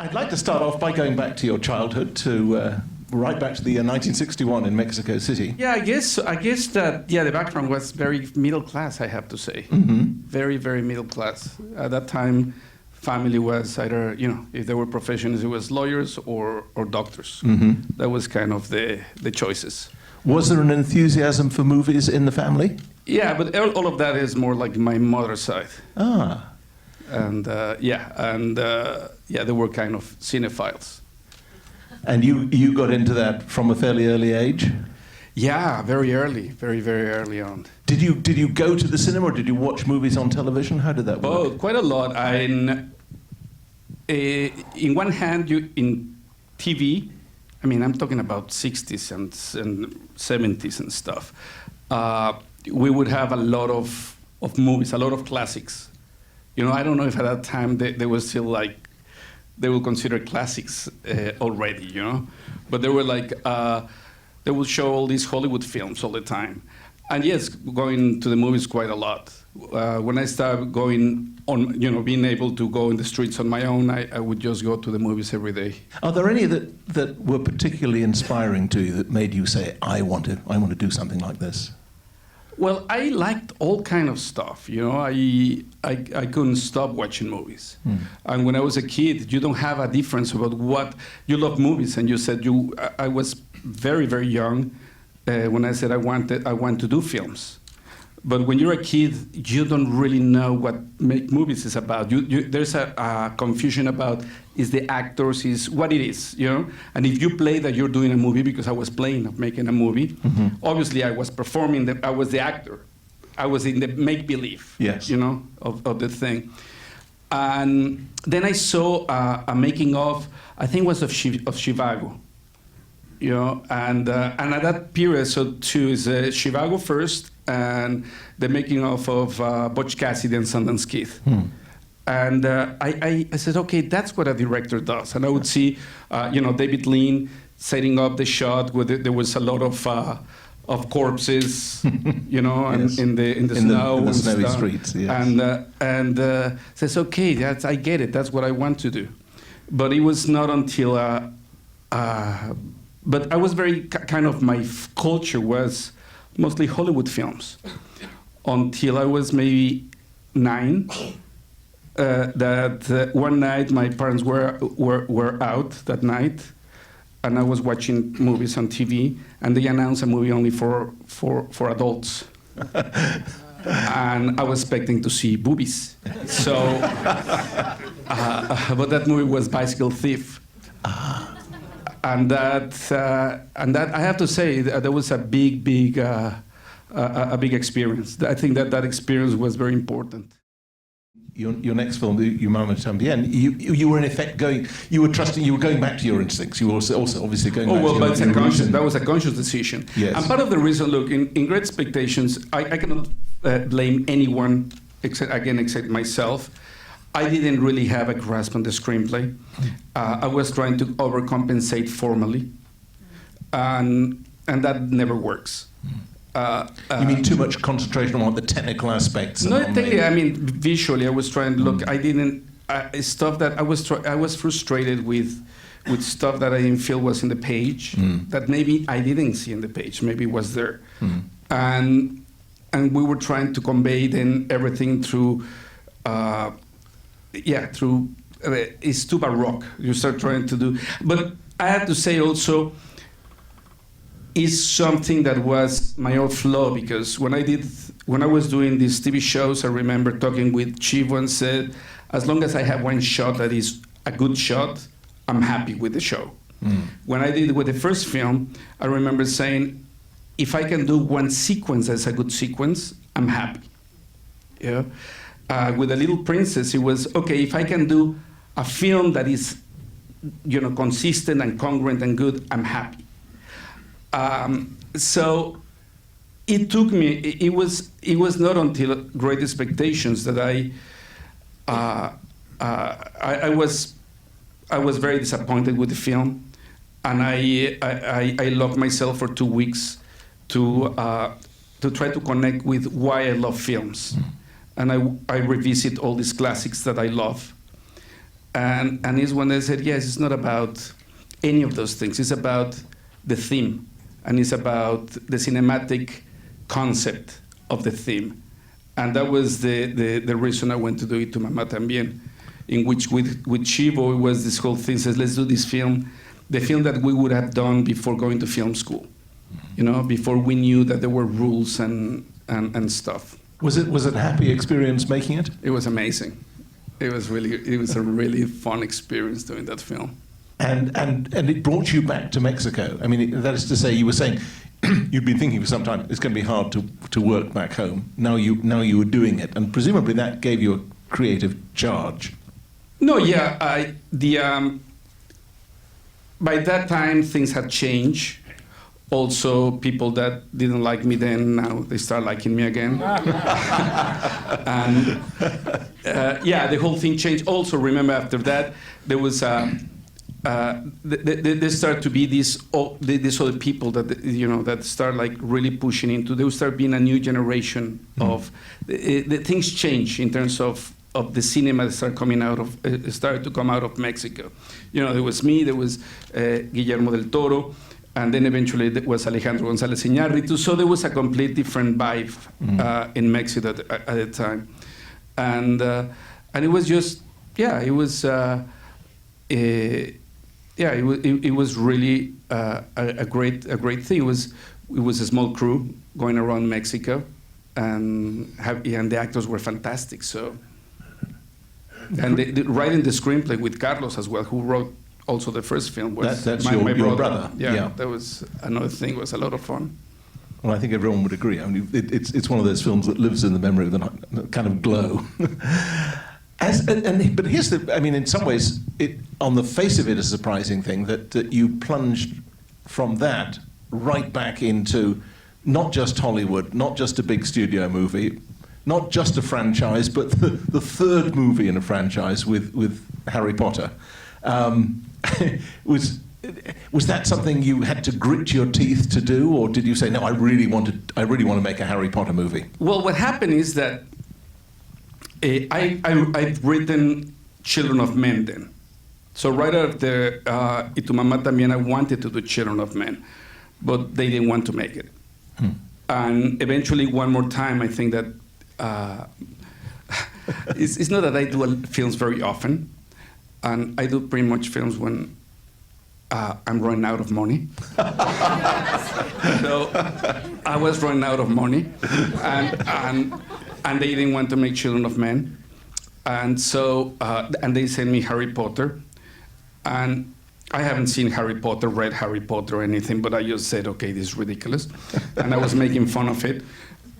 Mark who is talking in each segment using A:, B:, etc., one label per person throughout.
A: I'd like to start off by going back to your childhood, to right back to the year 1961 in Mexico City.
B: Yeah, I guess that the background was very middle class. I have to say, very, very middle class. At that time, family was either, if they were professionals, it was lawyers or doctors. That was kind of the choices.
A: Was there an enthusiasm for movies in the family?
B: Yeah, but all of that is more like my mother's side.
A: Ah.
B: And they were kind of cinephiles.
A: And you got into that from a fairly early age?
B: Yeah, very early, very, very early on.
A: Did you go to the cinema, or did you watch movies on television? How did that work?
B: Oh, quite a lot. In one hand, in TV, I mean, I'm talking about 60s and 70s and stuff. We would have a lot of movies, a lot of classics. I don't know if at that time they were still like, they will consider classics already, But they were like, they would show all these Hollywood films all the time. And yes, going to the movies quite a lot. When I started going on, being able to go in the streets on my own, I would just go to the movies every day. Are
A: there any that were particularly inspiring to you, that made you say, I want to do something like this?
B: Well, I liked all kind of stuff. I couldn't stop watching movies. And when I was a kid, you don't have a difference about what you love movies. And you said I was very, very young when I said I want to do films. But when you're a kid, you don't really know what make movies is about. There's a confusion about is the actors, is what it is, And if you play that you're doing a movie, because I was playing of making a movie, obviously I was performing, I was the actor. I was in the make-believe,
A: yes.
B: Of the thing. And then I saw a making of, I think it was of Chivago. And at that period, so too, is Chivago first, and the making of Butch Cassidy and Sundance Kid. And I said, okay, that's what a director does. And I would see, David Lean setting up the shot where there was a lot of corpses,
A: yes.
B: and in the snow,
A: in the snowy
B: stuff.
A: Streets. Yes.
B: And says, okay, I get it. That's what I want to do. But it was not until. But I was very kind of, my culture was mostly Hollywood films until I was maybe 9. That one night my parents were out that night, and I was watching movies on TV, and they announced a movie only for adults. And I was expecting to see boobies. So, but that movie was Bicycle Thief. And that I have to say that was a big experience. I think that experience was very important.
A: Your next film, Tu Mamá También, you were in effect you were going back to your instincts. You were also obviously going back to your
B: but that was a conscious decision.
A: Yes.
B: And part of the reason, look, in Great Expectations, I cannot blame anyone except myself. I didn't really have a grasp on the screenplay. I was trying to overcompensate formally, and that never works.
A: You mean too much concentration on the technical aspects?
B: No, I mean visually. I was trying to look. I didn't stuff that I was frustrated with stuff that I didn't feel was in the page. That maybe I didn't see in the page. Maybe it was there, and we were trying to convey then everything through. It's too baroque. You start trying to do, but I have to say also, is something that was my own flaw, because when I was doing these TV shows, I remember talking with Chivo and said, as long as I have one shot that is a good shot, I'm happy with the show. When I did with the first film, I remember saying, if I can do one sequence that's a good sequence, I'm happy. With The Little Princess, it was, okay, if I can do a film that is, consistent and congruent and good, I'm happy. So it took me, it was not until Great Expectations that I was very disappointed with the film, and I locked myself for 2 weeks to try to connect with why I love films. And I revisit all these classics that I love. And it's when they said, yes, it's not about any of those things. It's about the theme, and it's about the cinematic concept of the theme. And that was the reason I went to do it, Tu Mamá También, in which with Chivo, it was this whole thing, says, let's do this film, the film that we would have done before going to film school, you know, before we knew that there were rules and stuff.
A: Was it a happy experience making it?
B: It was amazing. It was a really fun experience doing that film.
A: And it brought you back to Mexico. I mean, that is to say, you were saying you'd been thinking for some time it's going to be hard to work back home. Now you were doing it, and presumably that gave you a creative charge.
B: No, yeah, by that time things had changed. Also, people that didn't like me then, now they start liking me again. And yeah, the whole thing changed. Also, remember after that, there was there started to be these other people that, you know, that start like really pushing into. There would start being a new generation of the things change in terms of the cinema that started to come out of Mexico. You know, there was me, there was Guillermo del Toro. And then eventually there was Alejandro González Iñárritu. So there was a complete different vibe in Mexico at the time, and it was just it was really a great thing. It was a small crew going around Mexico, and the actors were fantastic. So and writing the screenplay with Carlos as well, who wrote also the first film, was
A: that's
B: my
A: your brother.
B: Yeah, that was another thing. It was a lot of fun.
A: Well, I think everyone would agree. I mean, it's one of those films that lives in the memory with a kind of glow. But here's I mean, in some ways, on the face of it, a surprising thing that you plunged from that right back into not just Hollywood, not just a big studio movie, not just a franchise, but the third movie in a franchise with Harry Potter. Was that something you had to grit your teeth to do, or did you say, no, I really want to make a Harry Potter movie?
B: Well, what happened is that I'd written Children of Men then. So right after Tu Mamá También, I wanted to do Children of Men, but they didn't want to make it. And eventually, one more time, I think that it's not that I do films very often. And I do pretty much films when I'm running out of money. So I was running out of money, and they didn't want to make Children of Men, and so and they sent me Harry Potter, and I haven't seen Harry Potter, read Harry Potter or anything, but I just said, okay, this is ridiculous, and I was making fun of it.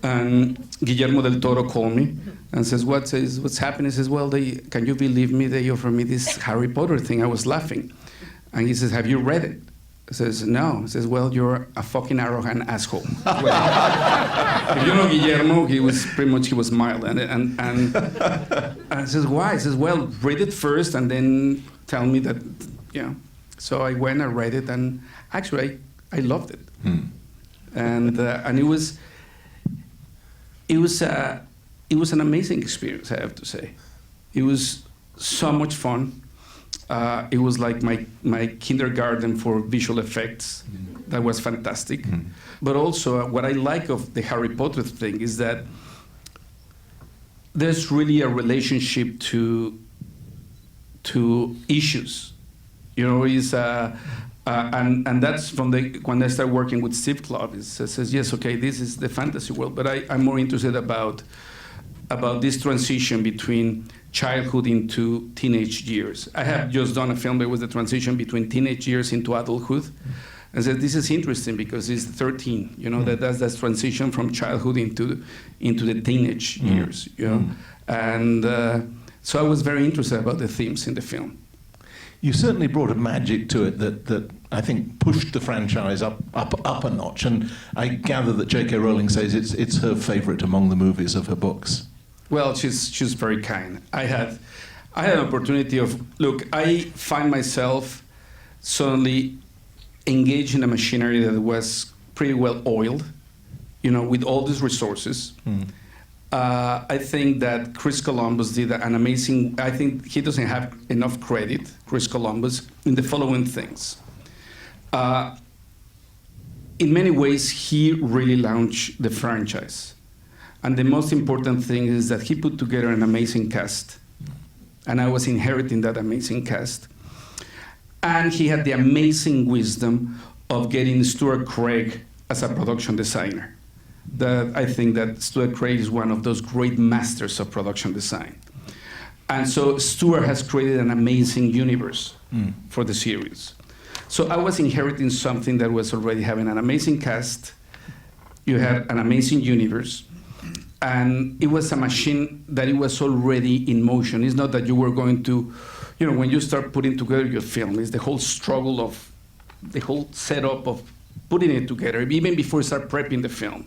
B: And Guillermo del Toro called me and says, what's happening? He says, well, can you believe me? They offered me this Harry Potter thing. I was laughing. And he says, have you read it? I says, no. He says, well, you're a fucking arrogant asshole. Well, if you know Guillermo, he was mild. And I says, why? He says, well, read it first and then tell me that, you know. So I went and read it, and actually I loved it. And it was an amazing experience, I have to say. It was so much fun. It was like my kindergarten for visual effects. That was fantastic. But also, what I like of the Harry Potter thing is that there's really a relationship to issues. You know, and that's from when I started working with Steve Klopp. It says, yes, okay, this is the fantasy world, but I'm more interested about this transition between childhood into teenage years. I have just done a film that was the transition between teenage years into adulthood. And said, this is interesting because it's 13, you know, that's that transition from childhood into the teenage years, you know. And so I was very interested about the themes in the film.
A: You certainly brought a magic to it that I think pushed the franchise up a notch, and I gather that J.K. Rowling says it's her favourite among the movies of her books.
B: Well, she's very kind. I had an opportunity I find myself suddenly engaged in a machinery that was pretty well oiled, you know, with all these resources. I think that Chris Columbus did an amazing. I think he doesn't have enough credit, Chris Columbus, in the following things. In many ways, he really launched the franchise. And the most important thing is that he put together an amazing cast. And I was inheriting that amazing cast. And he had the amazing wisdom of getting Stuart Craig as a production designer. That I think that Stuart Craig is one of those great masters of production design. And so Stuart has created an amazing universe for the series. So I was inheriting something that was already having an amazing cast. You had an amazing universe. And it was a machine that it was already in motion. It's not that you were going to, you know, when you start putting together your film, it's the whole struggle of, the whole setup of putting it together, even before you start prepping the film.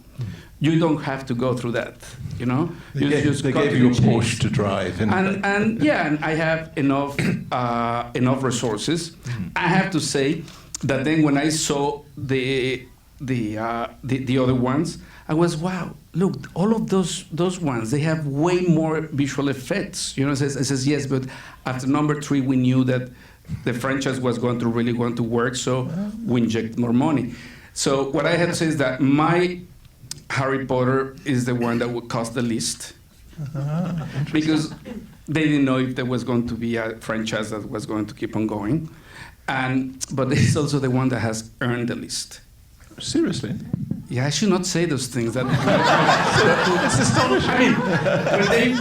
B: You don't have to go through that, you know?
A: They gave you a Porsche to drive.
B: And I have enough resources. I have to say that then when I saw the other ones, I was, wow, look, all of those ones, they have way more visual effects. You know, I says yes, but after number 3, we knew that the franchise was really going to work, so we inject more money. So what I had to say is that my Harry Potter is the one that would cost the least, because they didn't know if there was going to be a franchise that was going to keep on going, but this is also the one that has earned the least.
A: Seriously?
B: Yeah, I should not say those things. That's
A: astonishing.
B: I mean,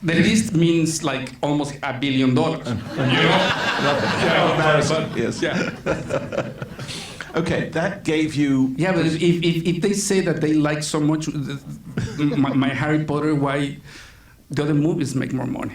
B: the least means like almost $1 billion. You know?
A: Yes. Yeah. Okay, that gave you...
B: Yeah, but if they say that they like so much my Harry Potter, why the other movies make more money?